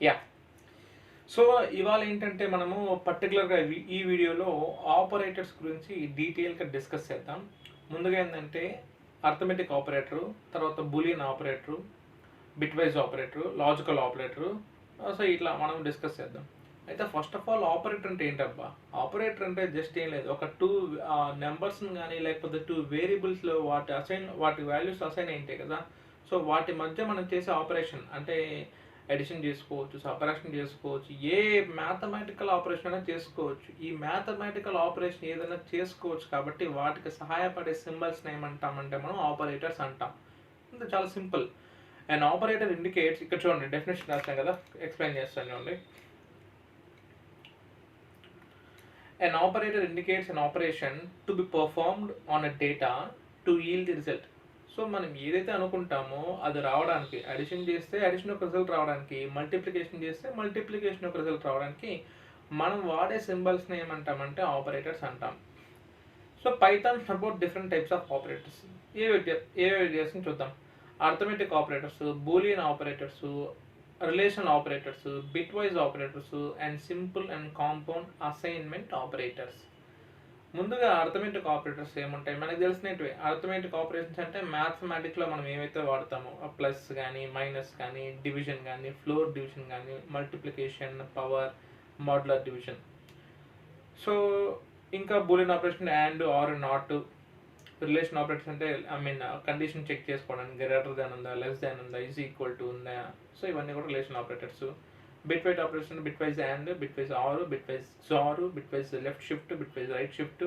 Yeah. So ఇవాళ ఏంటంటే మనము పర్టికులర్గా ఈ వీడియోలో ఆపరేటర్స్ గురించి డీటెయిల్గా డిస్కస్ చేద్దాం. ముందుగా ఏంటంటే అర్థమెటిక్ ఆపరేటరు, తర్వాత Boolean operator, bitwise operator, logical operator, so ఇట్లా మనం డిస్కస్ చేద్దాం. అయితే ఫస్ట్ ఆఫ్ ఆల్ ఆపరేటర్ అంటే ఏంటబ్బా? ఆపరేటర్ అంటే జస్ట్ ఏం లేదు, ఒక టూ నెంబర్స్ని కానీ లేకపోతే టూ వేరియబుల్స్లో వాటి వాల్యూస్ అసైన్ అయింటాయి కదా. సో వాటి మధ్య మనం చేసే ఆపరేషన్ అంటే ఎడిషన్ చేసుకోవచ్చు, సబ్ట్రాక్షన్ చేసుకోవచ్చు, ఏ మ్యాథమెటికల్ ఆపరేషన్ అయినా చేసుకోవచ్చు. ఈ మ్యాథమెటికల్ ఆపరేషన్ ఏదైనా చేసుకోవచ్చు కాబట్టి వాటికి సహాయపడే సింబల్స్ని ఏమంటామంటే మనం ఆపరేటర్స్ అంటాం. అంటే చాలా సింపుల్. అండ్ ఆపరేటర్ ఇండికేట్స్, ఇక్కడ చూడండి డెఫినేషన్ రాస్తాం కదా, ఎక్స్ప్లెయిన్ చేస్తాను చూడండి. An operator indicates an operation to be performed on a data to yield the result. So మనం ఏదైతే అనుకుంటామో అది రావడానికి, అడిషన్ చేస్తే అడిషన్ యొక్క రిజల్ట్ రావడానికి, మల్టిప్లికేషన్ చేస్తే మల్టిప్లికేషన్ యొక్క రిజల్ట్ రావడానికి మనం వాడే సింబల్స్ని ఏమంటామంటే ఆపరేటర్స్ అంటాం. So Python about different types of operators. ఏవేవి చేసి చూద్దాం. Arithmetic operators, Boolean operators, relational operators, bitwise operators and simple and compound assignment operators. ముందుగా అర్థమెటిక్ ఆపరేటర్స్ ఏముంటాయి మనకు తెలిసినవి. అర్థమెటిక్ ఆపరేషన్స్ అంటే మ్యాథమెటిక్లో మనం ఏవైతే వాడతామో ప్లస్ కానీ, మైనస్ కానీ, డివిజన్ కానీ, ఫ్లోర్ డివిజన్ కానీ, multiplication, power, modular division. So ఇంకా Boolean operation and, or, not. Relation operators అంటే కండిషన్ చెక్ చేసుకోవడానికి గ్రేటర్ దాన్ ఉందా, లెస్ దాన్ ఉందా, ఈజ్ ఈక్వల్ టు ఉందా. సో ఇవన్నీ కూడా relation operators. Bitwise operation bitwise and, bitwise or, bitwise XOR, bitwise left shift, bitwise right shift,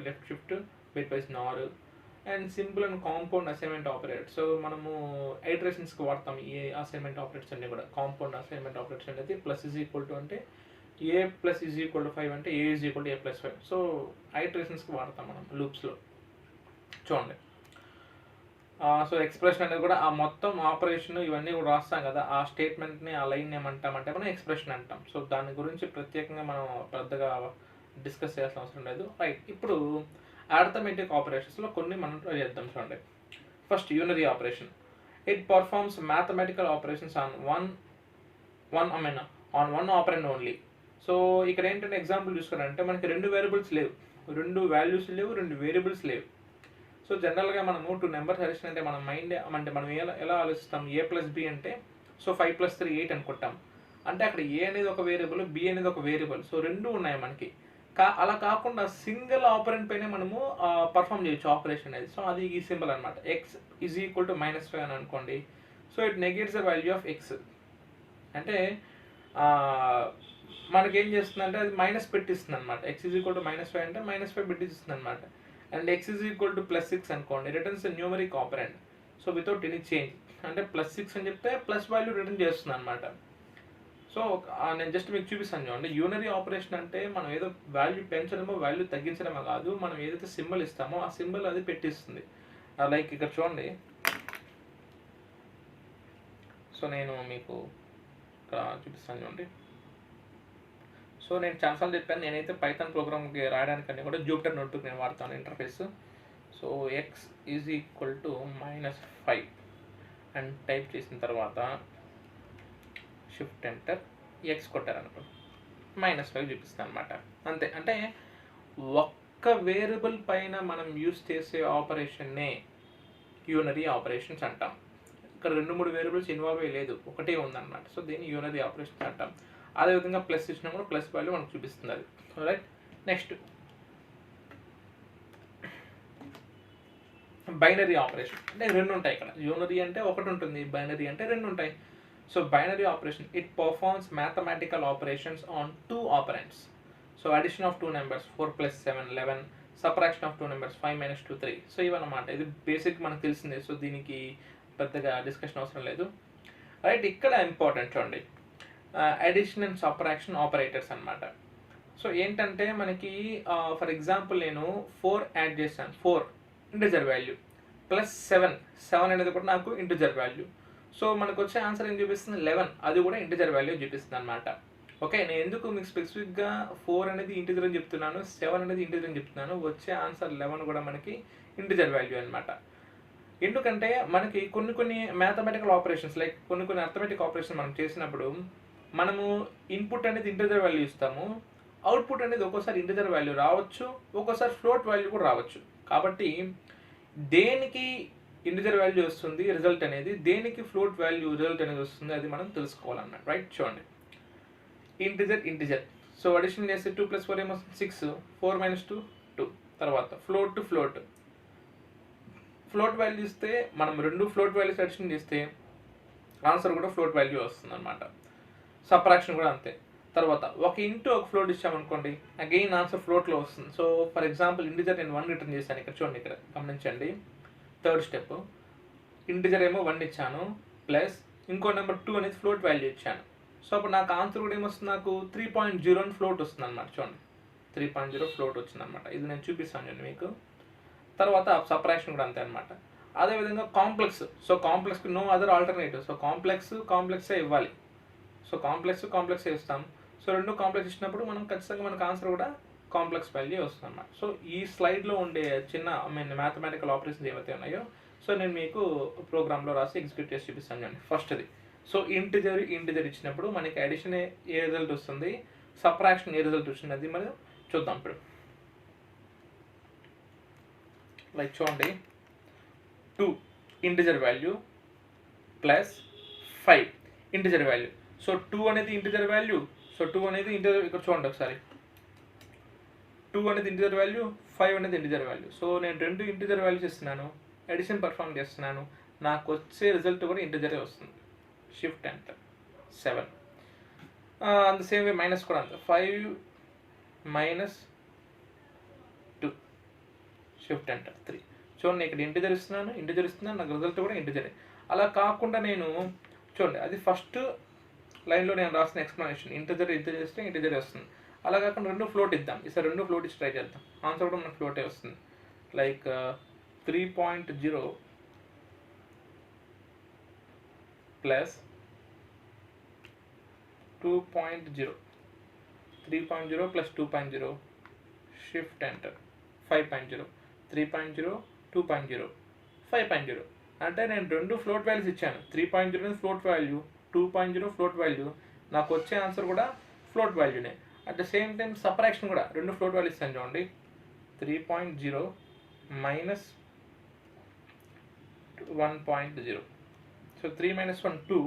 left shift, bitwise NOR. And simple and compound assignment operator. So మనము ఐటరేషన్స్కి వాడతాం ఈ assignment operators అన్ని కూడా. Compound assignment operators అనేది plus is equal to అంటే A plus is equal to 5 అంటే A is equal to A plus 5. So ఐటరేషన్స్కి వాడతాం మనం లూప్స్లో. చూడండి, సో ఎక్స్ప్రెషన్ అనేది కూడా ఆ మొత్తం ఆపరేషన్ ఇవన్నీ కూడా రాస్తాం కదా, ఆ స్టేట్మెంట్ని, ఆ లైన్ ఏమంటామంటే మనం ఎక్స్ప్రెషన్ అంటాం. సో దాని గురించి ప్రత్యేకంగా మనం పెద్దగా డిస్కస్ చేయాల్సిన అవసరం లేదు. రైట్, ఇప్పుడు అర్థమెటిక్ ఆపరేషన్స్లో కొన్ని మనం ట్రై చేద్దాం. చూడండి, first unary operation. It performs mathematical operations on one operand only. So ఇక్కడ ఏంటంటే ఎగ్జాంపుల్ చూసుకోవాలంటే మనకి రెండు వేరియబుల్స్ లేవు, రెండు వాల్యూస్ లేవు, రెండు వేరియబుల్స్ లేవు. సో జనరల్గా మనము 2 నెంబర్స్ అడిషన్ అంటే మన మైండ్ అంటే మనం ఎలా ఆలోచిస్తాం, ఏ ప్లస్ బి అంటే సో 5 + 3 8 అనుకుంటాం. అంటే అక్కడ ఏ అనేది ఒక వేరియబుల్, బి అనేది ఒక వేరియబుల్. సో రెండు ఉన్నాయి మనకి. అలా కాకుండా సింగిల్ ఆపరెంట్ పైన మనము పర్ఫామ్ చేయొచ్చు ఆపరేషన్ అనేది. సో అది ఈ సింబల్ అనమాట. ఎక్స్ ఈజ్ ఈక్వల్ టు -5 అని అనుకోండి. So it negates the value of X. అంటే మనకేం చేస్తుందంటే అది మైనస్ పెట్టిస్తుంది అనమాట. ఎక్స్ ఈజ్ ఈక్వల్ టు -5 అంటే -5 పెట్టిస్తుంది అనమాట. And X is equal to +6 అనుకోండి, returns numeric operant. So without any change అంటే +6 అని చెప్తే ప్లస్ వాల్యూ రిటర్న్ చేస్తుంది అనమాట. సో నేను జస్ట్ మీకు చూపిస్తాను చూడండి. యూనరీ ఆపరేషన్ అంటే మనం ఏదో వాల్యూ పెంచడమో వాల్యూ తగ్గించడమో కాదు, మనం ఏదైతే సింబల్ ఇస్తామో ఆ సింబల్ అది పెట్టిస్తుంది. లైక్ ఇక్కడ చూడండి. సో నేను మీకు ఇక్కడ చూపిస్తాను చూడండి. సో నేను చాలాసార్లు చెప్పాను, నేనైతే పైథాన్ ప్రోగ్రామ్కి రాయడానికన్నీ కూడా జూపిటర్ నోట్బుక్ నేను వాడతాను interface. So X is equal to -5 and type చేసిన తర్వాత షిఫ్ట్ ఎంటర్, ఎక్స్ కొట్టారనుకో -5 చూపిస్తాను అనమాట. అంతే. అంటే ఒక్క వేరియబుల్ పైన మనం యూస్ చేసే ఆపరేషన్నే యూనరీ ఆపరేషన్స్ అంటాం. ఇక్కడ 2-3 వేరియబుల్స్ ఇన్వాల్వ్ అయ్యలేదు, ఒకటే ఉందన్నమాట. సో దీన్ని యూనరీ ఆపరేషన్స్ అంటాం. అదేవిధంగా ప్లస్ ఇచ్చినా కూడా ప్లస్ వాల్యూ మనకు చూపిస్తుంది అది. Right, next binary operation. అంటే రెండు ఉంటాయి ఇక్కడ. యూనరీ అంటే ఒకటి ఉంటుంది, బైనరీ అంటే రెండు ఉంటాయి. So binary operation, it performs mathematical operations on 2 operands. So addition of 2 numbers 4 + 7 11, subtraction of 2 numbers 5 - 2 3. So ఇవన్నమాట. ఇది బేసిక్ మనకు తెలిసిందే. సో దీనికి పెద్దగా డిస్కషన్ అవసరం లేదు. రైట్, ఇక్కడ ఇంపార్టెంట్ చూడండి, అడిషన్ అండ్ సబ్ట్రాక్షన్ ఆపరేటర్స్ అనమాట. సో ఏంటంటే మనకి ఫర్ ఎగ్జాంపుల్ నేను 4 యాడ్ చేశాను, 4 ఇంటిజర్ వాల్యూ, +7 అనేది కూడా నాకు ఇంటిజర్ వాల్యూ. సో మనకు వచ్చే ఆన్సర్ ఏం చూపిస్తుంది, 11, అది కూడా ఇంటిజర్ వాల్యూ చూపిస్తుంది అనమాట. ఓకే, నేను ఎందుకు మీకు స్పెసిఫిక్గా 4 అనేది ఇంటిజర్ అని చెప్తున్నాను, 7 అనేది ఇంటిజర్ అని చెప్తున్నాను. వచ్చే ఆన్సర్ 11 కూడా మనకి ఇంటిజర్ వాల్యూ అనమాట. ఎందుకంటే మనకి కొన్ని మ్యాథమెటికల్ ఆపరేషన్స్ లైక్ కొన్ని అర్థమెటిక్ ఆపరేషన్ మనం చేసినప్పుడు మనము ఇన్పుట్ అనేది ఇంటిజర్ వాల్యూ ఇస్తాము, అవుట్పుట్ అనేది ఒక్కోసారి ఇంటిజర్ వాల్యూ రావచ్చు, ఒక్కోసారి ఫ్లోట్ వాల్యూ కూడా రావచ్చు. కాబట్టి దేనికి ఇంటిజర్ వాల్యూ వస్తుంది రిజల్ట్ అనేది, దేనికి ఫ్లోట్ వాల్యూ రిజల్ట్ అనేది వస్తుంది, అది మనం తెలుసుకోవాలన్నమాట. రైట్, చూడండి. ఇంటిజర్ సో అడిషన్ చేస్తే 2 + 4 ఏమో 6, 4 - 2 2. తర్వాత ఫ్లోట్ టు ఫ్లోట్ వాల్యూ ఇస్తే మనం 2 ఫ్లోట్ వాల్యూస్ అడిషన్ చేస్తే ఆన్సర్ కూడా ఫ్లోట్ వాల్యూ వస్తుంది అనమాట. సబ్ట్రాక్షన్ కూడా అంతే. తర్వాత ఒక ఇంటూ ఒక ఫ్లోట్ ఇచ్చామనుకోండి, అగైన్ ఆన్సర్ ఫ్లోట్లో వస్తుంది. సో ఫర్ ఎగ్జాంపుల్ ఇంటిజర్ నేను 1 రిటర్న్ చేశాను. ఇక్కడ చూడండి, ఇక్కడ గమనించండి. థర్డ్ స్టెప్, ఇంటిజర్ ఏమో 1 ఇచ్చాను, ప్లస్ ఇంకో నెంబర్ 2 అనేది ఫ్లోట్ వాల్యూ ఇచ్చాను. సో అప్పుడు నాకు ఆన్సర్ కూడా ఏమొస్తుంది, నాకు 3.0 అని ఫ్లోట్ వస్తుంది అనమాట. చూడండి, 3.0 ఫ్లోట్ వచ్చింది అనమాట. ఇది నేను చూపిస్తాను చూడండి మీకు. తర్వాత సబ్ట్రాక్షన్ కూడా అంతే అనమాట. అదేవిధంగా కాంప్లెక్స్. సో కాంప్లెక్స్కి నో అదర్ ఆల్టర్నేటివ్. సో కాంప్లెక్సే ఇవ్వాలి. సో కాంప్లెక్సే ఇస్తాం. సో 2 కాంప్లెక్స్ ఇచ్చినప్పుడు మనం ఖచ్చితంగా మనకు ఆన్సర్ కూడా కాంప్లెక్స్ వాల్యూ వస్తుంది అన్నమాట. సో ఈ స్లైడ్లో ఉండే చిన్న మ్యాథమెటికల్ ఆపరేషన్స్ ఏవైతే ఉన్నాయో సో నేను మీకు ప్రోగ్రామ్లో రాసి ఎగ్జిక్యూట్ చేసి చూపిస్తాను చూడండి. ఫస్ట్ది, సో ఇంటిజర్ ఇచ్చినప్పుడు మనకి అడిషన్ ఏ రిజల్ట్ వస్తుంది, సబ్ట్రాక్షన్ ఏ రిజల్ట్ వస్తుంది, అది మనం చూద్దాం ఇప్పుడు. లైక్ చూడండి, 2 integer value plus 5 integer value. So 2 అనేది ఇంటిజర్ వాల్యూ. సో 2 అనేది ఇంటిజర్, ఇక్కడ చూడండి ఒకసారి, 2 అనేది ఇంటిజర్ వాల్యూ, 5 అనేది ఇంటిజర్ వాల్యూ. సో నేను 2 ఇంటిజర్ వాల్యూస్ ఇస్తున్నాను, ఎడిషన్ పర్ఫామ్ చేస్తున్నాను, నాకు వచ్చే రిజల్ట్ కూడా ఇంటిజరే వస్తుంది. Shift enter 7. అంత సేమ్ వే మైనస్ కూడా అంతే, 5 - 2 షిఫ్ట్ ఎంటర్ 3. చూడండి, ఇక్కడ ఇంటిజర్ ఇస్తున్నాను, నాకు రిజల్ట్ కూడా ఇంటిజరే. అలా కాకుండా నేను చూడండి, అది ఫస్ట్ లైన్లో నేను రాసిన ఎక్స్ప్లెనేషన్, ఇంటిజర్ ఇస్తే ఇంటిజర్ వస్తుంది. అలా కాకుండా 2 ఫ్లోట్ ఇద్దాం. ఈసారి 2 ఫ్లోట్ ఇచ్చి ట్రై చేద్దాం, ఆన్సర్ కూడా మనకు ఫ్లోటే వస్తుంది. Like 3.0 plus 2.0, 3.0 plus 2.0 shift enter 5.0, 3.0, 2.0, 5.0. అంటే నేను 2 ఫ్లోట్ వాల్యూస్ ఇచ్చాను. 3.0 ఫ్లోట్ వాల్యూ, 2.0 ఫ్లోట్ వాల్యూ, నాకు వచ్చే ఆన్సర్ కూడా ఫ్లోట్ వాల్యూనే. At the same time subtraction కూడా 2 ఫ్లోట్ వాల్యూస్ ఇస్తాను చూడండి. 3.0 మైనస్ 1.0. సో 3 - 1 2,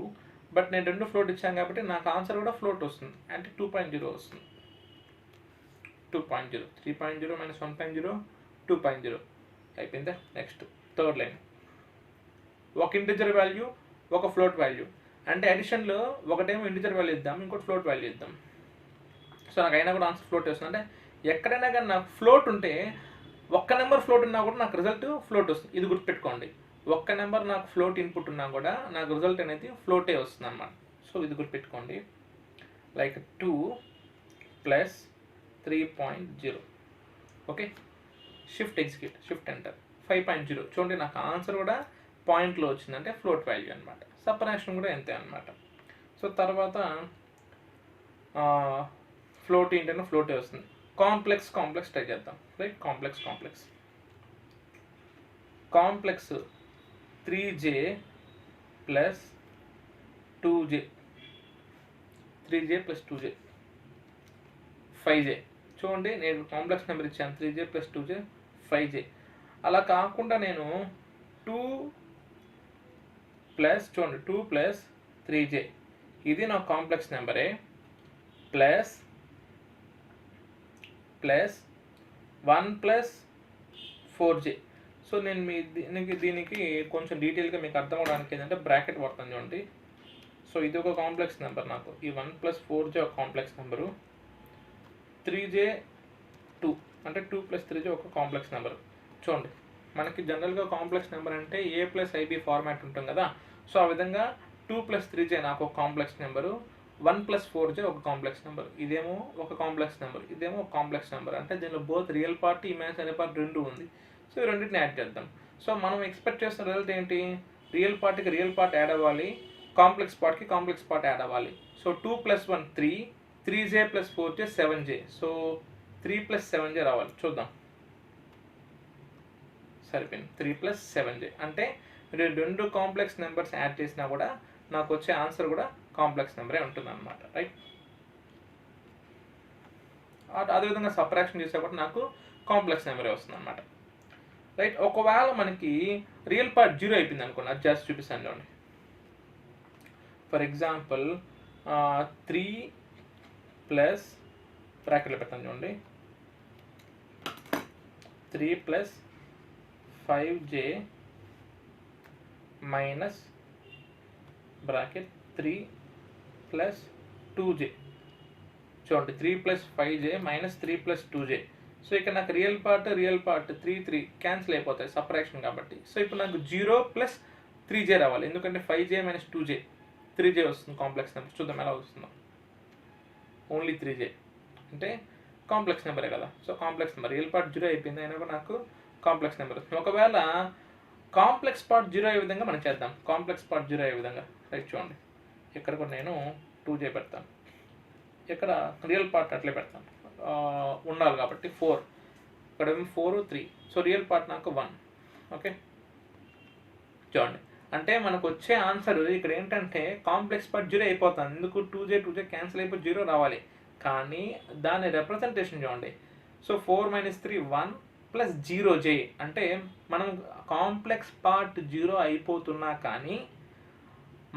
బట్ నేను 2 ఫ్లోట్ ఇచ్చాను కాబట్టి నాకు ఆన్సర్ కూడా ఫ్లోట్ వస్తుంది, అంటే 2.0 వస్తుంది. 2.0, 3.0 - 1.0, 2.0 అయిపోయిందా. నెక్స్ట్ థర్డ్ లైన్, ఒక ఇంటిజర్ వాల్యూ, ఒక ఫ్లోట్ వాల్యూ. అంటే అడిషన్లో ఒకటేమో ఇంటిజర్ వాల్యూ ఇద్దాం, ఇంకోటి ఫ్లోట్ వాల్యూ ఇద్దాం. సో నాకు అయినా కూడా ఆన్సర్ ఫ్లోట్ వస్తుంది. అంటే ఎక్కడైనా కానీ నాకు ఫ్లోట్ ఉంటే, ఒక్క నెంబర్ ఫ్లోట్ ఉన్నా కూడా నాకు రిజల్ట్ ఫ్లోట్ వస్తుంది. ఇది గుర్తుపెట్టుకోండి, ఒక్క నెంబర్ నాకు ఫ్లోట్ ఇన్పుట్ ఉన్నా కూడా నాకు రిజల్ట్ అనేది ఫ్లోటే వస్తుంది అన్నమాట. సో ఇది గుర్తుపెట్టుకోండి. Like 2 plus 3.0. Okay, shift execute, shift enter 5.0. చూడండి, నాకు ఆన్సర్ కూడా పాయింట్లో వచ్చింది, అంటే ఫ్లోట్ వాల్యూ అనమాట. సబ్ట్రాక్షన్ కూడా అంతే అనమాట. సో తర్వాత ఫ్లోట్ ఏంటంటే ఫ్లోటే వస్తుంది. కాంప్లెక్స్ ట్రై చేద్దాం. Right, complex 3j plus 2j, 3j plus 2j 5j. చూడండి, నేను కాంప్లెక్స్ నెంబర్ ఇచ్చాను 3j ప్లస్ 2j 5j. అలా కాకుండా నేను 2 ప్లస్, చూడండి 2 ప్లస్ 3j, ఇది నా కాంప్లెక్స్ నెంబరే, ప్లస్ 1 ప్లస్ 4j. సో నేను దీనికి కొంచెం డీటెయిల్గా మీకు అర్థం అవడానికి ఏంటంటే బ్రాకెట్ వాడతాను చూడండి. సో ఇది ఒక కాంప్లెక్స్ నెంబర్, నాకు ఈ 1 ప్లస్ 4j ఒక కాంప్లెక్స్ నెంబరు, 3j 2 అంటే 2 ప్లస్ 3j ఒక కాంప్లెక్స్ నెంబరు. చూడండి, మనకి జనరల్గా కాంప్లెక్స్ నెంబర్ అంటే a ప్లస్ IB ఫార్మాట్ ఉంటుంది కదా. సో ఆ విధంగా 2 ప్లస్ 3j నాకు ఒక కాంప్లెక్స్ నెంబరు, 1 ప్లస్ 4j ఒక కాంప్లెక్స్ నెంబర్, ఇదేమో ఒక కాంప్లెక్స్ నెంబర్, ఇదేమో ఒక కాంప్లెక్స్ నెంబర్. అంటే దీనిలో both real part, imaginary part రెండు ఉంది. సో ఈ రెండింటిని యాడ్ చేద్దాం. సో మనం ఎక్స్పెక్ట్ చేస్తున్న రిజల్ట్ ఏంటి, రియల్ పార్ట్కి రియల్ పార్ట్ యాడ్ అవ్వాలి, కాంప్లెక్స్ పార్ట్కి కాంప్లెక్స్ పార్ట్ యాడ్ అవ్వాలి. So 2 plus 1 3, 3j plus 4j 7j. So 3 plus 7j రావాలి. చూద్దాం, సరిపోయింది 3 + 7j. అంటే మీరు 2 కాంప్లెక్స్ నెంబర్స్ యాడ్ చేసినా కూడా నాకు వచ్చే ఆన్సర్ కూడా కాంప్లెక్స్ నెంబరే ఉంటుంది అనమాట, రైట్. అదేవిధంగా సబ్ట్రాక్షన్ చేసేటప్పుడు నాకు కాంప్లెక్స్ నెంబరే వస్తుంది అనమాట, రైట్. ఒకవేళ మనకి రియల్ పార్ట్ 0 అయిపోయింది అనుకోండి, అది జస్ట్ చూపిస్తాను చూడండి. ఫర్ ఎగ్జాంపుల్ 3 ప్లస్ బ్రాకెట్లో పెట్టాను చూడండి, 3 + 5j మైనస్ బ్రాకెట్ 3 + 2j. చూడండి 3 + 5j మైనస్ 3 + 2j. సో ఇక్కడ నాకు రియల్ పార్ట్ 3 క్యాన్సిల్ అయిపోతాయి సబ్ట్రాక్షన్ కాబట్టి. సో ఇప్పుడు నాకు 0 + 3j రావాలి, ఎందుకంటే 5j మైనస్ 2j 3j వస్తుంది కాంప్లెక్స్ నెంబర్. చూద్దాం ఎలా వస్తుందో. ఓన్లీ 3j అంటే కాంప్లెక్స్ నెంబరే కదా. So complex number real part 0 అయిపోయింది అయినా కూడా నాకు కాంప్లెక్స్ నెంబర్ వస్తుంది. ఒకవేళ కాంప్లెక్స్ పార్ట్ 0 అయ్యే విధంగా మనం చేద్దాం. కాంప్లెక్స్ పార్ట్ 0 అయ్యే విధంగా, రైట్. చూడండి ఇక్కడ కూడా నేను 2j పెడతాను, ఇక్కడ రియల్ పార్ట్ అట్లే పెడతాను, ఉండాలి కాబట్టి 4, ఇక్కడ 4 3. సో రియల్ పార్ట్ నాకు 1. ఓకే, చూడండి అంటే మనకు వచ్చే ఆన్సర్ ఇక్కడ ఏంటంటే కాంప్లెక్స్ పార్ట్ 0 అయిపోతుంది. ఎందుకు 2j క్యాన్సిల్ అయిపోయి 0 రావాలి, కానీ దాని రిప్రజెంటేషన్ చూడండి. సో 4 - 3 1 + 0j అంటే మనం కాంప్లెక్స్ పార్ట్ 0 అయిపోతున్నా కానీ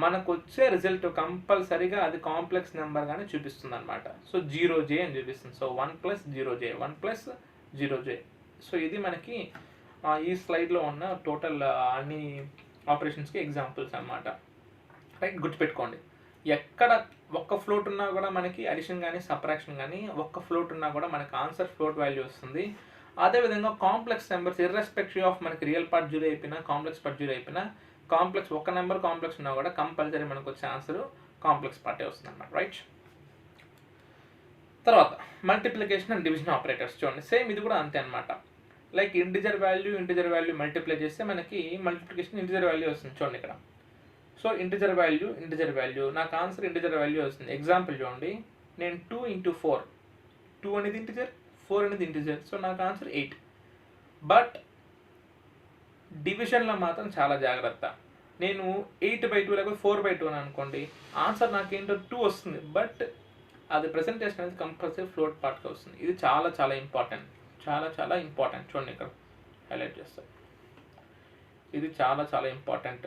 మనకు వచ్చే రిజల్ట్ కంపల్సరీగా అది కాంప్లెక్స్ నెంబర్గానే చూపిస్తుంది అనమాట. సో 0j అని చూపిస్తుంది. So 1 + 0j 1 + 0j. సో ఇది మనకి ఈ స్లైడ్లో ఉన్న టోటల్ అన్ని ఆపరేషన్స్కి ఎగ్జాంపుల్స్ అనమాట, రైట్. గుర్తుపెట్టుకోండి, ఎక్కడ ఒక్క ఫ్లోట్ ఉన్నా కూడా మనకి అడిషన్ కానీ సబ్ట్రాక్షన్ కానీ ఒక్క ఫ్లోట్ ఉన్నా కూడా మనకి ఆన్సర్ ఫ్లోట్ వాల్యూ వస్తుంది. అదేవిధంగా కాంప్లెక్స్ నెంబర్స్ ఇర్రెస్పెక్టివ్ ఆఫ్ మనకి రియల్ పార్ట్ 0 అయిపోయినా కాంప్లెక్స్ పార్ట్ 0 అయిపోయినా కాంప్లెక్స్ ఒక నెంబర్ కాంప్లెక్స్ ఉన్నా కూడా కంపల్సరీ మనకు వచ్చే ఆన్సర్ కాంప్లెక్స్ పార్టే వస్తుంది అన్నమాట, రైట్. తర్వాత మల్టిప్లికేషన్ అండ్ డివిజన్ ఆపరేటర్స్ చూడండి, సేమ్ ఇది కూడా అంతే అనమాట. లైక్ ఇంటిజర్ వాల్యూ మల్టిప్లై చేస్తే మనకి మల్టిప్లికేషన్ ఇంటిజర్ వాల్యూ వస్తుంది. చూడండి ఇక్కడ. సో ఇంటిజర్ వాల్యూ నాకు ఆన్సర్ ఇంటిజర్ వాల్యూ వస్తుంది. ఎగ్జాంపుల్ చూడండి, నేను 2 × 4, 2 అనేది ఇంటిజర్, 4 అనేది ఇంటిజర్. సో నాకు ఆన్సర్ 8. బట్ డివిజన్లో మాత్రం చాలా జాగ్రత్త. నేను 8/2 లేకపోతే 4/2 అని అనుకోండి, ఆన్సర్ నాకేంటో 2 వస్తుంది. బట్ అది ప్రెజెంటేషన్ అనేది కంపల్సరీ ఫ్లోట్ పార్ట్గా వస్తుంది. ఇది చాలా చాలా ఇంపార్టెంట్, చూడండి ఇక్కడ హైలైట్ చేస్తాను. ఇది చాలా చాలా ఇంపార్టెంట్.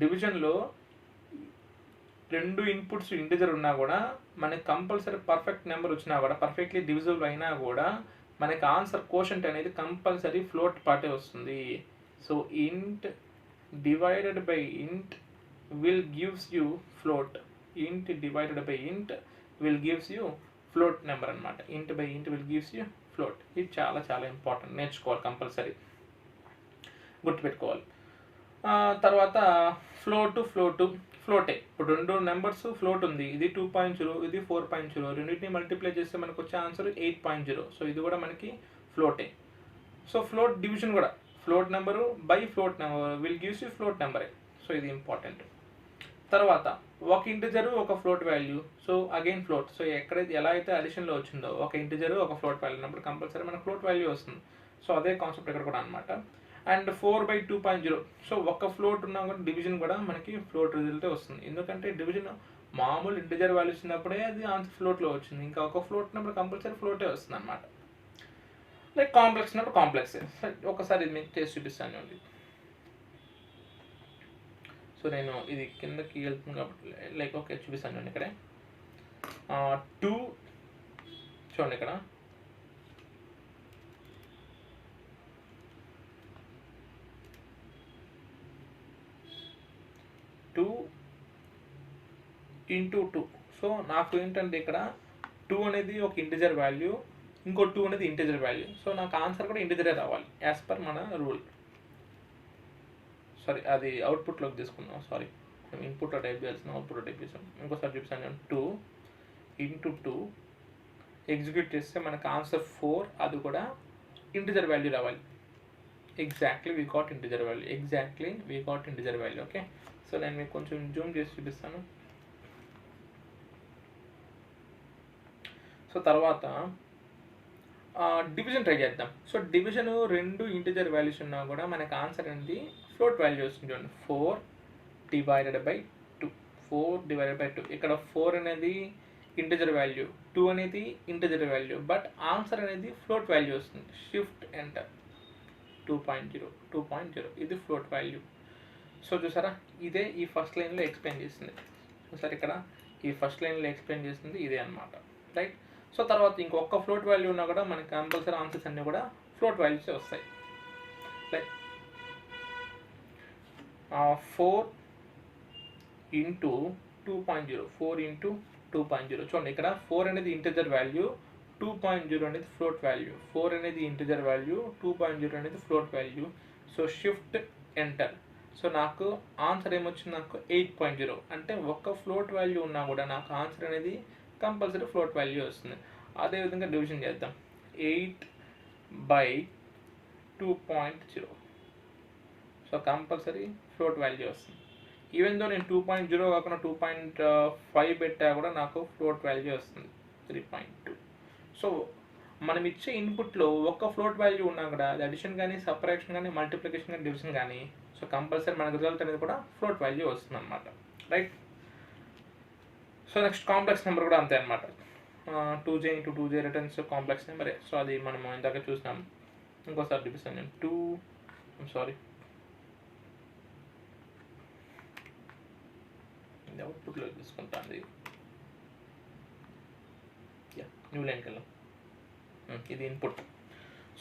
డివిజన్లో 2 ఇన్పుట్స్ ఇంటిజర్ ఉన్నా కూడా మనకి కంపల్సరీ పర్ఫెక్ట్ నెంబర్ వచ్చినా కూడా, పర్ఫెక్ట్లీ డివిజిబుల్ అయినా కూడా మనకి ఆన్సర్ కోషంట్ అనేది కంపల్సరీ ఫ్లోట్ పార్టే వస్తుంది. So int divided by int will gives you float. int divided by int will gives you float number అనమాట. int by int will gives you float. ఇది చాలా చాలా important, నేర్చుకోవాలి కంపల్సరీ, గుర్తుపెట్టుకోవాలి. తర్వాత ఫ్లోటే. ఇప్పుడు 2 నెంబర్స్ ఫ్లోట్ ఉంది, ఇది 2.0 ఇది 4.0, రెండింటిని మల్టిప్లై చేస్తే మనకు వచ్చే ఆన్సర్ 8.0. సో ఇది కూడా మనకి ఫ్లోటే. సో ఫ్లోట్ డివిజన్ కూడా float number by float number will gives you float నెంబరే. సో ఇది ఇంపార్టెంట్. తర్వాత ఒక ఇంటిజరు ఒక float value, so again float. So ఎక్కడైతే ఎలా అయితే అడిషన్లో వచ్చిందో ఒక ఇంటిజరు ఒక ఫ్లోట్ వాల్యూ ఉన్నప్పుడు కంపల్సరీ మనకు ఫ్లోట్ వాల్యూ వస్తుంది. సో అదే కాన్సెప్ట్ ఇక్కడ కూడా అనమాట. అండ్ 4/2.0, సో ఒక ఫ్లోట్ ఉన్నా కూడా డివిజన్ కూడా మనకి ఫ్లోట్ రిజల్టే వస్తుంది. ఎందుకంటే డివిజన్ మామూలు ఇంటిజర్ వాల్యూస్ ఉన్నప్పుడే అది ఆన్సర్ ఫ్లోట్లో వచ్చింది, ఇంకా ఒక ఫ్లోట్ ఉన్నప్పుడు కంపల్సరీ ఫ్లోటే వస్తుంది అనమాట. లైక్ కాంప్లెక్స్ ఉన్నప్పుడు కాంప్లెక్స్. ఒకసారి ఇది మీకు చేసి చూపిస్తాను చూడండి. సో నేను ఇది కిందకి వెళ్తుంది కాబట్టి లైక్ ఓకే చూపిస్తాను చూడండి. ఇక్కడే 2 చూడండి, ఇక్కడ 2 × 2. సో నాకు ఏంటంటే ఇక్కడ 2 అనేది ఒక ఇంటిజర్ వాల్యూ, ఇంకో 2 అనేది ఇంటిజర్ వాల్యూ. సో నాకు ఆన్సర్ కూడా ఇంటిజరే రావాలి యాజ్ పర్ మన రూల్. సారీ, అది అవుట్పుట్లోకి తీసుకున్నాం. సారీ, మేము ఇన్పుట్లో టైప్ చేయాల్సిన అవుట్పుట్లో టైప్ చేసాం. ఇంకోసారి చూపిస్తాను. 2 × 2 ఎగ్జిక్యూట్ చేస్తే మనకు ఆన్సర్ 4, అది కూడా ఇంటిజర్ వాల్యూ రావాలి. Exactly we got integer value. Okay, so నేను మీకు కొంచెం జూమ్ చేసి చూపిస్తాను. సో తర్వాత డివిజన్ ట్రై చేద్దాం. సో డివిజన్ 2 ఇంటిజర్ వాల్యూస్ ఉన్నా కూడా మనకి ఆన్సర్ అనేది ఫ్లోట్ వాల్యూ వస్తుంది చూడండి. 4 డివైడెడ్ బై 2. 4 divided by 2. ఇక్కడ 4 అనేది ఇంటిజర్ వాల్యూ, 2 అనేది ఇంటిజర్ వాల్యూ, బట్ ఆన్సర్ అనేది ఫ్లోట్ వాల్యూ వస్తుంది. షిఫ్ట్ ఎంటర్ 2.0 ఇది ఫ్లోట్ వాల్యూ. సో చూసారా, ఇదే ఈ ఫస్ట్ లైన్లో ఎక్స్ప్లెయిన్ చేస్తుంది. చూసారు ఇక్కడ ఈ ఫస్ట్ లైన్లో ఎక్స్ప్లెయిన్ చేస్తుంది ఇదే అనమాట, రైట్. సో తర్వాత ఇంకొక ఫ్లోట్ వాల్యూ ఉన్నా కూడా మనకి కంపల్సరీ ఆన్సర్స్ అన్నీ కూడా ఫ్లోట్ వాల్యూసే వస్తాయి. Like 4 into 2.0, 4 into 2.0. చూడండి ఇక్కడ 4 అనేది ఇంటిజర్ వాల్యూ, 2.0 అనేది ఫ్లోట్ వాల్యూ. 4 అనేది ఇంటిజర్ వాల్యూ, 2.0 అనేది float value. So shift enter. So నాకు ఆన్సర్ ఏమొచ్చింది, నాకు 8.0. అంటే ఒక్క ఫ్లోట్ వాల్యూ ఉన్నా కూడా నాకు ఆన్సర్ అనేది కంపల్సరీ ఫ్లోట్ వాల్యూ వస్తుంది. అదేవిధంగా డివిజన్ చేద్దాం. 8/2.0. సో కంపల్సరీ ఫ్లోట్ వాల్యూ వస్తుంది. ఈవెన్ దో నేను 2.0 కాకుండా 2.5 పెట్టా కూడా నాకు ఫ్లోట్ వాల్యూ వస్తుంది 3.2. సో మనం ఇచ్చే ఇన్పుట్లో ఒక్క ఫ్లోట్ వాల్యూ ఉన్నా కూడా అది అడిషన్ కానీ, సపరేషన్ కానీ, మల్టిప్లికేషన్ కానీ, డివిజన్ కానీ, సో కంపల్సరీ మనకు రిజల్ట్ అనేది కూడా ఫ్లోట్ వాల్యూ వస్తుంది అనమాట, right. So next complex number కూడా అంతే అనమాట. 2j into 2j returns complex నెంబరే. సో అది మనం ఇందాక చూసినాం. ఇంకోసారి చూపిస్తాను నేను. ఇది అవుట్పుట్లో తీసుకుంటాను. న్యూ లైన్కి వెళ్ళాం. ఇది ఇన్పుట్.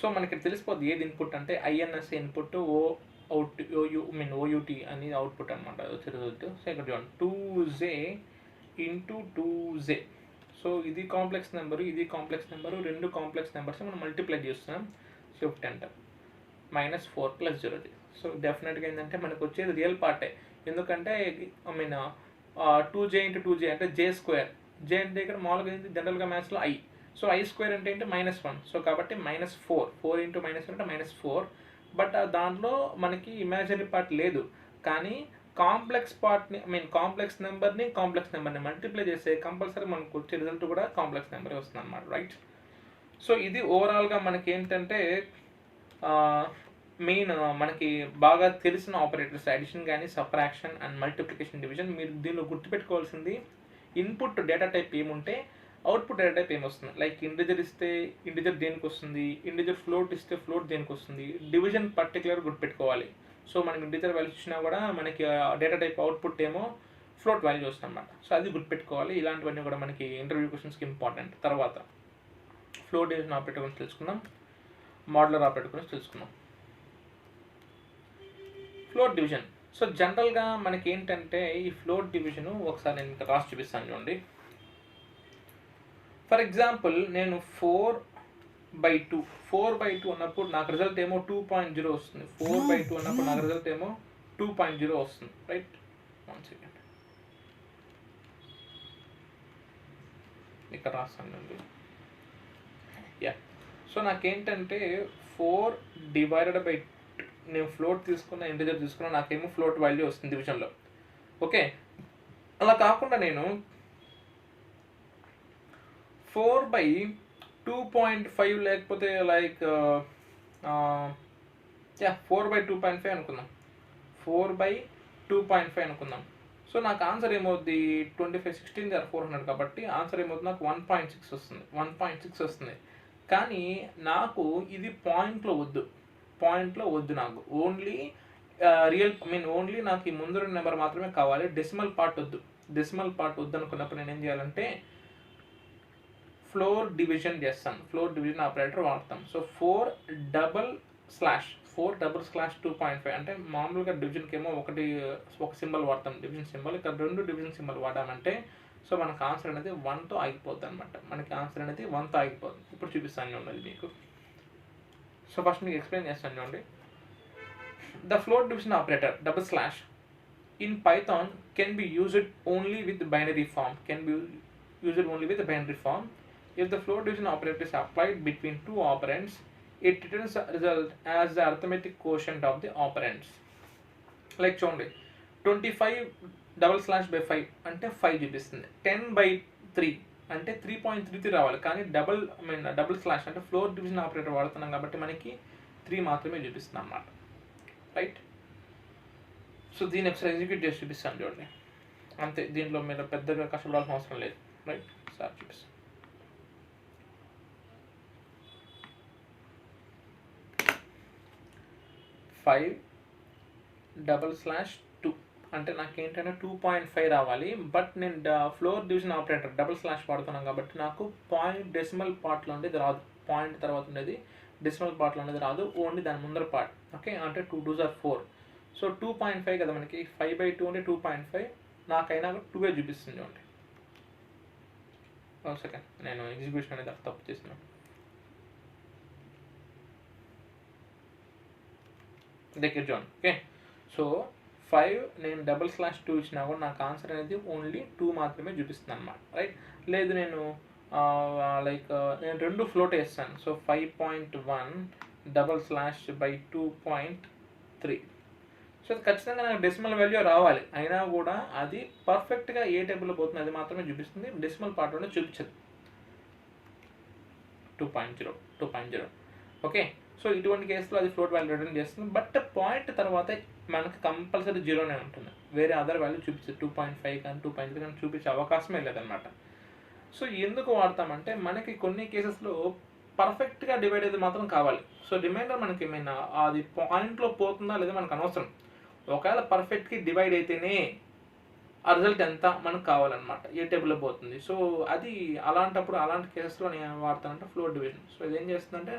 సో మనకి తెలిసిపోద్ది ఏది ఇన్పుట్ అంటే ఐఎన్ఎస్ఏ ఇన్పుట్, ఓయూటీ అని అవుట్పుట్ అనమాట వచ్చే రిజల్ట్. సో ఇక్కడ చూడండి 2j ఇంటూ 2j. సో ఇది కాంప్లెక్స్ నెంబరు, ఇది కాంప్లెక్స్ నెంబరు, 2 కాంప్లెక్స్ నెంబర్స్ మనం మల్టిప్లై చేస్తున్నాం. Shift enter -4 + 0. సో డెఫినెట్గా ఏంటంటే మనకు వచ్చేది రియల్ పార్టే. ఎందుకంటే 2j ఇంటూ 2j అంటే j². j అంటే ఇక్కడ మామూలుగా ఏంటి జనరల్గా మ్యాథ్స్లో i. సో i² అంటే ఏంటి -1. సో కాబట్టి -4. 4 ఇంటూ -1 అంటే -4. బట్ దాంట్లో మనకి ఇమాజినరీ పార్ట్ లేదు. కానీ కాంప్లెక్స్ పార్ట్ని కాంప్లెక్స్ నెంబర్ని మల్టిప్లై చేస్తే కంపల్సరీ మనకు వచ్చే రిజల్ట్ కూడా కాంప్లెక్స్ నెంబరే వస్తుంది అనమాట, రైట్. సో ఇది ఓవరాల్గా మనకి ఏంటంటే మెయిన్ మనకి బాగా తెలిసిన ఆపరేటర్స్ అడిషన్ కానీ, సబ్ట్రాక్షన్ అండ్ మల్టిప్లికేషన్, డివిజన్. మీరు దీనిలో గుర్తుపెట్టుకోవాల్సింది ఇన్పుట్ డేటా టైప్ ఏముంటే అవుట్పుట్ డేటా టైప్ ఏమొస్తుంది. లైక్ ఇంటిజర్ ఇస్తే ఇంటిజర్ దేనికి వస్తుంది, ఇంటిజర్ ఫ్లోట్ ఇస్తే ఫ్లోట్ దేనికి వస్తుంది, డివిజన్ పర్టికులర్ గుర్తుపెట్టుకోవాలి. సో మనకి ఇంటిజర్ వాల్యూస్ ఇచ్చినా కూడా మనకి డేటా టైప్ అవుట్పుట్ ఏమో ఫ్లోట్ వాల్యూ వస్తుంది అనమాట. సో అది గుర్తుపెట్టుకోవాలి. ఇలాంటివన్నీ కూడా మనకి ఇంటర్వ్యూ క్వశ్చన్స్కి ఇంపార్టెంట్. తర్వాత ఫ్లోట్ డివిజన్ ఆపరేటర్ గురించి తెలుసుకుందాం, మోడలర్ ఆపరేటర్ గురించి తెలుసుకుందాం. Float division. సో జనరల్గా మనకి ఏంటంటే ఈ ఫ్లోట్ డివిజన్ ఒకసారి నేను ఇంకా రాసి చూపిస్తాను చూడండి. ఫర్ ఎగ్జాంపుల్ నేను 4/2 అన్నప్పుడు నాకు రిజల్ట్ ఏమో 2.0 వస్తుంది. 4/2 అన్నప్పుడు నాకు రిజల్ట్ ఏమో 2.0 వస్తుంది, రైట్. 1 సెకండ్ ఇక్కడ రాస్తానండి. సో నాకేంటంటే 4/2 నేను ఫ్లోట్ తీసుకున్న, ఇంటిజర్ తీసుకున్నా, నాకేమో ఫ్లోట్ వాల్యూ వస్తుంది డివిజన్లో. ఓకే, అలా కాకుండా నేను 4/2.5 లేకపోతే లైక్ 4/2.5 అనుకుందాం. 4/2.5 అనుకుందాం. సో నాకు ఆన్సర్ ఏమవుద్ది 25 16 400 కాబట్టి ఆన్సర్ ఏమవుతుంది నాకు 1.6 వస్తుంది. 1.6 వస్తుంది. కానీ నాకు ఇది పాయింట్లో వద్దు నాకు ఓన్లీ ఓన్లీ నాకు ఈ ముందు నెంబర్ మాత్రమే కావాలి. డెసిమల్ పార్ట్ వద్దు అనుకున్నప్పుడు నేను ఏం చేయాలంటే ఫ్లోర్ డివిజన్ చేస్తాను. ఫ్లోర్ డివిజన్ ఆపరేటర్ వాడతాం. సో 4/2.5 అంటే మామూలుగా డివిజన్కి ఏమో ఒక సింబల్ వాడతాం, డివిజన్ సింబల్. ఇక్కడ 2 డివిజన్ సింబల్ వాడామంటే సో మనకు ఆన్సర్ అనేది 1తో ఆగిపోద్ది అనమాట. ఇప్పుడు చూపిస్తాను చూడండి మీకు. సో ఫస్ట్ మీకు ఎక్స్ప్లెయిన్ చేస్తాను చూడండి. The float division operator in Python can be used only with binary form. If the float division operator is applied between two operands, it returns the result as the arithmetic quotient of the operands. Like చూడండి 25/5 అంటే 5 చూపిస్తుంది. 10/3 అంటే 3.33 రావాలి, కానీ double slash అంటే floor division operator వాడుతున్నాం కాబట్టి మనకి 3 మాత్రమే చూపిస్తుంది అన్నమాట. రైట్. సో దీన్ని ఒకసారి ఎగ్జిక్యూట్ చేసి చూపిస్తాను చూడండి. అంతే, దీంట్లో మీరు పెద్దగా కష్టపడాల్సిన అవసరం లేదు. రైట్, సార్ చూపిస్తాను. 5/2 అంటే నాకేంటంటే 2.5 రావాలి. బట్ నేను floor division operator double slash వాడుతున్నాను కాబట్టి నాకు పాయింట్ డెసిమల్ పార్ట్లో ఉండేది రాదు. పాయింట్ తర్వాత ఉండేది డెసిమల్ పార్ట్లో ఉండేది రాదు, ఓన్లీ దాని ముందర పార్ట్. ఓకే, అంటే 2 2s are 4. సో 2.5 కదా మనకి, 5/2 అంటే 2.5. నాకైనా 2 చూపిస్తుంది చూడండి. సెకండ్, నేను ఎగ్జిక్యూషన్ అనేది తప్పు చేస్తున్నాను. దగ్గర చూడండి. ఓకే, సో 5 నేను డబుల్ స్లాష్ 2 ఇచ్చినా కూడా నాకు ఆన్సర్ అనేది ఓన్లీ 2 మాత్రమే చూపిస్తుంది అనమాట. రైట్. లేదు నేను నేను 2 ఫ్లోట్ వేస్తాను. So 5.1 double slash by 2.3. So అది ఖచ్చితంగా నాకు డెసిమల్ వాల్యూ రావాలి. అయినా కూడా అది పర్ఫెక్ట్గా ఏ టేబుల్లో పోతుంది అది మాత్రమే చూపిస్తుంది, డెసిమల్ పార్ట్లోనే చూపించదు. 2.0. ఓకే, సో ఇటువంటి కేసులో అది ఫ్లోట్ వాల్యూ రిటర్న్ చేస్తుంది. బట్ పాయింట్ తర్వాత మనకు కంపల్సరీ 0నే ఉంటుంది, వేరే అదర్ వాల్యూ చూపించదు. 2.5 కానీ 2.3 కానీ చూపించే అవకాశమే లేదనమాట. సో ఎందుకు వాడతామంటే మనకి కొన్ని కేసెస్లో పర్ఫెక్ట్గా డివైడ్ అయితే మాత్రం కావాలి. సో రిమైండర్ మనకి ఏమైనా అది పాయింట్లో పోతుందా లేదా మనకు అనవసరం. ఒకవేళ పర్ఫెక్ట్గా డివైడ్ అయితేనే ఆ రిజల్ట్ ఎంత మనకు కావాలన్నమాట, ఏ టేబుల్లో పోతుంది. సో అది అలాంటప్పుడు అలాంటి కేసెస్లో నేను వాడతానంటే ఫ్లోర్ డివిజన్. సో ఇది ఏం చేస్తుందంటే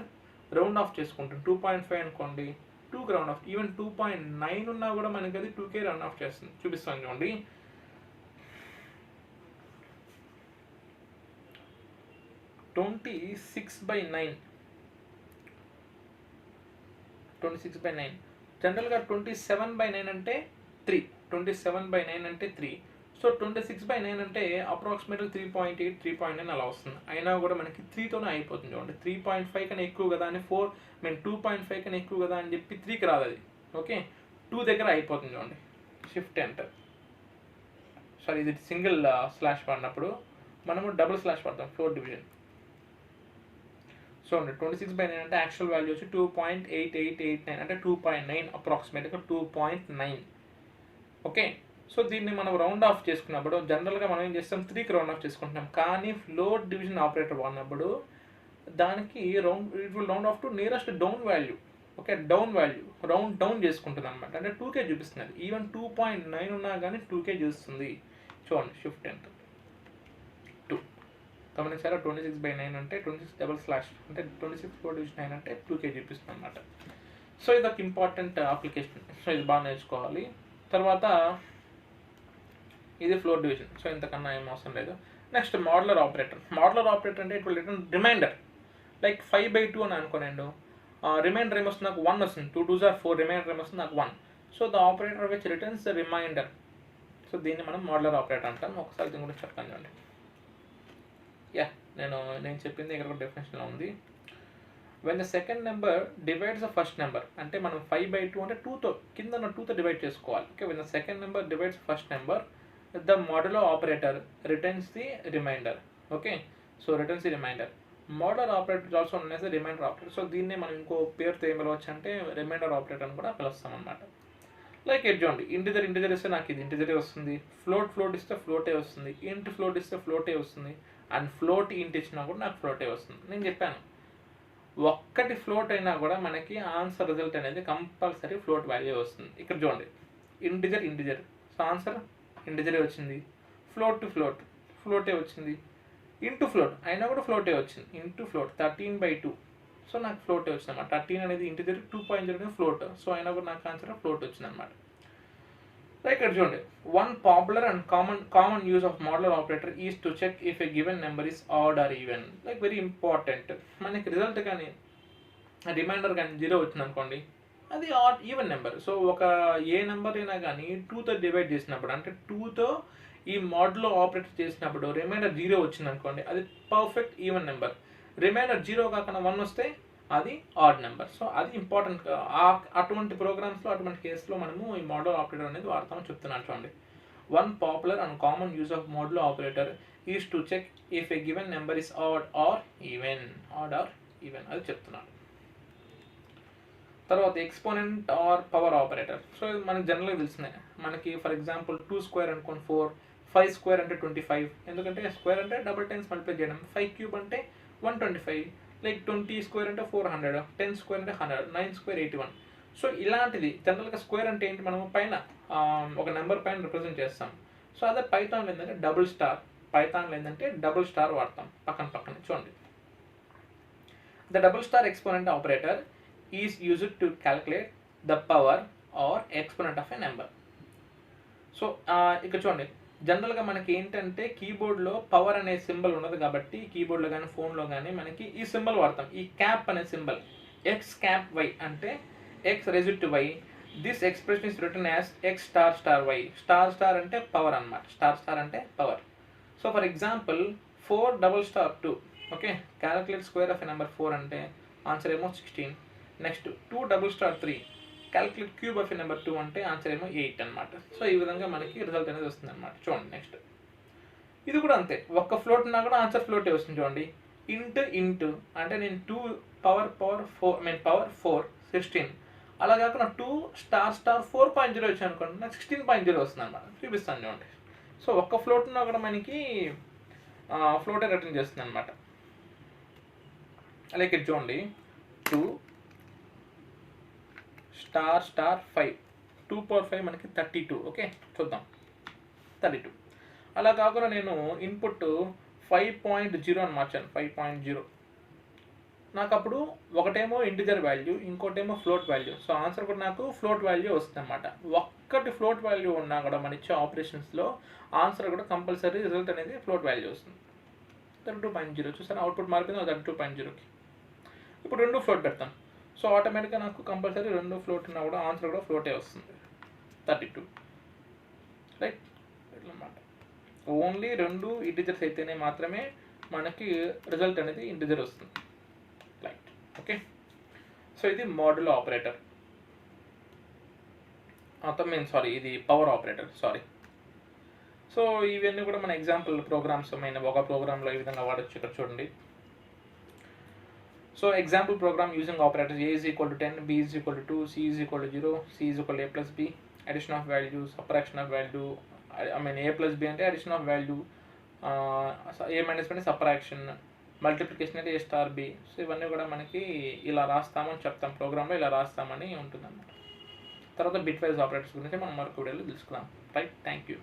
రౌండ్ ఆఫ్ చేసుకుంటాం. 2.5 అనుకోండి, 2కి రౌండ్ ఆఫ్. ఈవెన్ 2.9 ఉన్నా కూడా మనకి అది 2కే రౌండ్ ఆఫ్ చేస్తుంది. చూపిస్తాను చూడండి. 26/9. జనరల్గా 27/9 అంటే 3. 27/9 అంటే 3. సో 26/9 అంటే అప్రాక్సిమేట్లీ 3.8, 3.9 అలా వస్తుంది. అయినా కూడా మనకి 3తోనే అయిపోతుంది చూడండి. 3.5 కన్నా ఎక్కువ కదా అని 2.5 కన్నా ఎక్కువ కదా అని చెప్పి 3కి రాదు అది. ఓకే, 2 దగ్గర అయిపోతుంది చూడండి. Shift enter. సారీ, ఇది సింగిల్ స్లాష్ వాడినప్పుడు మనము డబుల్ స్లాష్ వాడతాం, ఫ్లోర్ డివిజన్. సో 26/9 అంటే యాక్చువల్ వాల్యూ వచ్చి 2.8889 అంటే 2.9, అప్రాక్సిమేట్గా 2.9. ఓకే, సో దీన్ని మనం రౌండ్ ఆఫ్ చేసుకున్నప్పుడు జనరల్గా మనం ఏం చేస్తాం, 3కి రౌండ్ ఆఫ్ చేసుకుంటున్నాం. కానీ ఫ్లోర్ డివిజన్ ఆపరేటర్ వాడినప్పుడు దానికి it will round off to nearest down value. Okay, down value round down చేసుకుంటుంది అనమాట. అంటే 2కే చూపిస్తుంది. ఈవెన్ 2.9 ఉన్నా కానీ 2కే చూస్తుంది. చూడండి, షిఫ్ట్ ఎంత 2. గమనించారా? 26/9 అంటే 26 డబుల్ స్లాష్ అంటే 26 ఫ్లోర్ డివిజన్ 9 అంటే 2కే చూపిస్తుంది అనమాట. సో ఇది ఒక ఇంపార్టెంట్ అప్లికేషన్. సో ఇది బాగా నేర్చుకోవాలి. తర్వాత ఇది ఫ్లోర్ డివిజన్. సో ఇంతకన్నా ఏం అవసరం లేదు. Next modular operator. Modular operator అంటే it will return remainder. Like 5/2 అని అనుకోనండి. రిమైండర్ ఏమొస్తుంది నాకు 1 వస్తుంది. 2 2s are 4, రిమైండర్ ఏమొస్తుంది నాకు 1. So the operator which returns the remainder. So దీన్ని మనం మోడ్యులర్ ఆపరేటర్ అంటాం. ఒకసారి దీని గురించి చెప్తాను చూడండి. నేను చెప్పింది ఇక్కడ ఒక డెఫినేషన్లో ఉంది. When the second number divides the first number, అంటే మనం 5/2 అంటే 2తో కింద 2తో డివైడ్ చేసుకోవాలి. Okay, when the second number divides first number the modulo operator returns the remainder. Okay, so returns the remainder. Modular operator is also known as the remainder operator. So దీన్ని మనం ఇంకో పేరుతో ఏం పిలవచ్చు అంటే రిమైండర్ ఆపరేటర్ అని కూడా పిలుస్తాం అనమాట. లైక్ చూడండి, ఇంటిజర్ ఇస్తే నాకు ఇది ఇంటిజరే వస్తుంది, ఫ్లోట్ ఇస్తే ఫ్లోటే వస్తుంది, ఇంట్ ఫ్లోట్ ఇస్తే ఫ్లోటే వస్తుంది, అండ్ ఫ్లోట్ ఇంట్ ఇచ్చినా కూడా నాకు ఫ్లోటే వస్తుంది. నేను చెప్పాను, ఒక్కటి ఫ్లోట్ అయినా కూడా మనకి ఆన్సర్ రిజల్ట్ అనేది కంపల్సరీ ఫ్లోట్ వాల్యూ వస్తుంది. ఇక్కడ చూడండి, ఇంటిజర్. సో ఆన్సర్ ఇంటిజరే వచ్చింది. ఫ్లోట్ టు ఫ్లోటే వచ్చింది. ఇంటూ ఫ్లోట్ అయినా కూడా ఫ్లోటే వచ్చింది. Into float 13/2. సో నాకు ఫ్లోటే వచ్చింది అనమాట. 13 అనేది ఇంటిజర్, 2.0 అనేది ఫ్లోట్. సో అయినా కూడా నాకు ఆన్సర్ ఫ్లోట్ వచ్చింది అనమాట. ఇక్కడ చూడండి, one popular and common use of modular operator is to check if a given number is odd or even. Like very important. మనకి రిజల్ట్ కానీ రిమైండర్ కానీ 0 వచ్చింది అనుకోండి, అది ఆడ్ ఈవెన్ నెంబర్. సో ఒక ఏ నెంబర్ అయినా కానీ 2తో డివైడ్ చేసినప్పుడు, అంటే 2తో ఈ మోడ్యులో ఆపరేటర్ చేసినప్పుడు రిమైండర్ 0 వచ్చింది అనుకోండి, అది పర్ఫెక్ట్ ఈవెన్ నెంబర్. రిమైండర్ 0 కాకుండా 1 వస్తే అది ఆడ్ నెంబర్. సో అది ఇంపార్టెంట్. అటువంటి ప్రోగ్రామ్స్లో అటువంటి కేసులో మనము ఈ మోడ్యులర్ ఆపరేటర్ అనేది వాడతామని చెప్తున్నాను చూడండి. One popular and common use of modular operator is to check if a given number is odd or even. అది చెప్తున్నాను. తర్వాత exponent or power operator. So ఇది మనకి జనరల్గా తెలిసిందే. మనకి ఫర్ ఎగ్జాంపుల్ 2 స్క్వేర్ అనుకోండి 4, 5 స్క్వేర్ అంటే 25, ఎందుకంటే స్క్వేర్ అంటే డబుల్ టైమ్స్ మల్టిప్లై చేయడం, 5 క్యూబ్ అంటే 125, లైక్ 20 స్క్వేర్ అంటే 400, 10 స్క్వేర్ అంటే 100, 9 స్క్వేర్ 81. సో ఇలాంటిది జనరల్గా స్క్వేర్ అంటే ఏంటి, మనము పైన ఒక నెంబర్ పైన రిప్రజెంట్ చేస్తాం. సో అదే పైథాన్లో ఏంటంటే డబుల్ స్టార్ వాడతాం పక్కన చూడండి. The double star exponent operator is used to calculate the power or exponent of a number. So ఇక్కడ చూడండి, జనరల్గా మనకి ఏంటంటే కీబోర్డ్లో పవర్ అనే సింబల్ ఉన్నది కాబట్టి కీబోర్డ్లో కానీ ఫోన్లో కానీ మనకి ఈ సింబల్ వాడతాం, ఈ క్యాప్ అనే సింబల్. ఎక్స్ క్యాప్ వై అంటే X raised to Y. This expression is return as X star star Y. Star అంటే పవర్ అనమాట. స్టార్ అంటే power. So for example 4 2. Okay, calculate square of a number 4 అంటే answer ఏమో 16. Next 2 3. Calculate cube of a number 2 అంటే answer ఏమో 8 అనమాట. So ఈ విధంగా మనకి రిజల్ట్ అనేది వస్తుంది అనమాట. చూడండి నెక్స్ట్ ఇది కూడా అంతే, ఒక్క ఫ్లోట్ ఉన్నా కూడా ఆన్సర్ ఫ్లోటే వస్తుంది. చూడండి, ఇంటూ అంటే నేను 2 పవర్ 4 16, అలా కాకుండా 2 స్టార్ 4.0 వచ్చాను అనుకోండి, నాకు 16.0 వస్తుంది అనమాట. చూపిస్తాను చూడండి. సో ఒక్క ఫ్లోట్ ఉన్నా కూడా మనకి ఫ్లోటే రిటర్న్ చేస్తుంది అనమాట. అలాగే ఇక్కడ చూడండి 2 స్టార్ 5, 2 పవర్ 5 మనకి 32. ఓకే, చూద్దాం 32. అలా కాకుండా నేను ఇన్పుట్ 5.0 అని మార్చాను, 5.0. నాకు అప్పుడు ఒకటేమో ఇంటిజర్ వాల్యూ, ఇంకోటేమో ఫ్లోట్ వాల్యూ. సో ఆన్సర్ కూడా నాకు ఫ్లోట్ వాల్యూ వస్తుంది అనమాట. ఒక్కటి ఫ్లోట్ వాల్యూ ఉన్నా కూడా మన ఇచ్చే ఆపరేషన్స్లో ఆన్సర్ కూడా కంపల్సరీ రిజల్ట్ అనేది ఫ్లోట్ వాల్యూ వస్తుంది. 32.0 చూసాను, అవుట్పుట్ మారిపోయింది 32.0కి. ఇప్పుడు 2 ఫ్లోట్ పెడతాను. సో ఆటోమేటిక్గా నాకు కంపల్సరీ 2 ఫ్లోట్ ఉన్నా కూడా ఆన్సర్ కూడా ఫ్లోటే వస్తుంది, 32. రైట్, ఇట్లా అన్నమాట. ఓన్లీ 2 ఇంటిజర్స్ అయితేనే మాత్రమే మనకి రిజల్ట్ అనేది ఇంటిజర్ వస్తుంది. Right, okay. సో ఇది మోడ్యులో ఆపరేటర్, ఇది పవర్ ఆపరేటర్. సో ఇవన్నీ కూడా మన ఎగ్జాంపుల్ ప్రోగ్రామ్స్. ఒక ప్రోగ్రాంలో ఈ విధంగా వాడచ్చు. ఇక్కడ చూడండి. So example programme using operators A is equal to 10, B is equal to 2, C is equal to 0, C is equal to A plus B, addition of value, subtraction of value, A plus B అంటే addition of value, A minus B అంటే subtraction, multiplication అంటే A star B. So ఇవన్నీ కూడా మనకి ఇలా రాస్తామని చెప్తాం, ప్రోగ్రాంలో ఇలా రాస్తామని ఉంటుంది అన్నమాట. తర్వాత బిట్ వైజ్ ఆపరేటర్స్ గురించి మనం మరొక వీడియోలో తెలుసుకుందాం. Right, thank you.